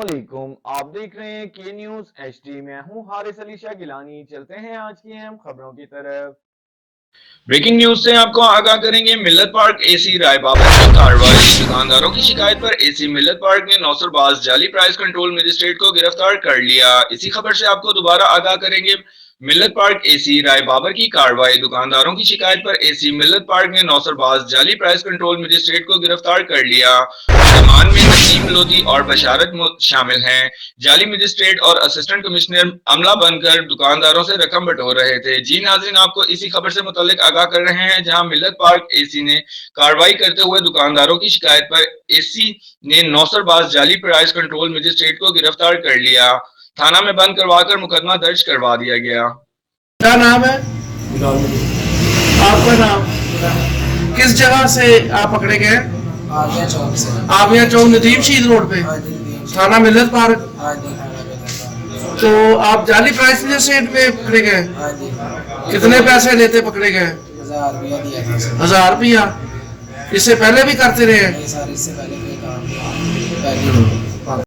अस्सलामुअलैकुम, आप देख रहे हैं के न्यूज HD। मैं हूं हारिस अली शाह गिलानी। चलते हैं आज की अहम खबरों की तरफ। ब्रेकिंग न्यूज से आपको आगाह करेंगे। मिल्लत पार्क एसी राय बाबर की कार्रवाई। दुकानदारों की शिकायत पर एसी मिल्लत पार्क ने नौसरबाज जाली प्राइस कंट्रोल मजिस्ट्रेट को गिरफ्तार कर लिया। इसी खबर से आपको दोबारा आगाह करेंगे। मिल्लत पार्क एसी राय बाबर की कार्रवाई। दुकानदारों की शिकायत पर एसी मिल्लत पार्क ने नौसरबाज जाली प्राइस कंट्रोल मजिस्ट्रेट को गिरफ्तार कर लिया। मुलजमान में नसीम लोधी और बशारत शामिल हैं। जाली मजिस्ट्रेट और असिस्टेंट कमिश्नर अमला बनकर दुकानदारों से रकम बटोर रहे थे। जी नाज़रीन, आपको इसी खबर से मुतालिक आगाह कर रहे हैं, जहां मिल्लत पार्क एसी ने कार्रवाई करते हुए दुकानदारों की शिकायत पर एसी ने नौसरबाज जाली प्राइस कंट्रोल मजिस्ट्रेट को गिरफ्तार कर लिया। थाना में बंद करवाकर मुकदमा दर्ज करवा दिया गया। क्या नाम है आपका? नाम किस जगह से आप पकड़े गए? आविया चौक से। आविया चौक नदीम शहीद रोड पे, थाना मिल्लत पार्क। तो आप जाली प्राइस मजिस्ट्रेट पे पकड़े गए? कितने पैसे लेते पकड़े गए? 1000 रुपया दिया था। 1000 रुपया? इससे पहले भी करते रहे? इससे पहले कोई काम नहीं।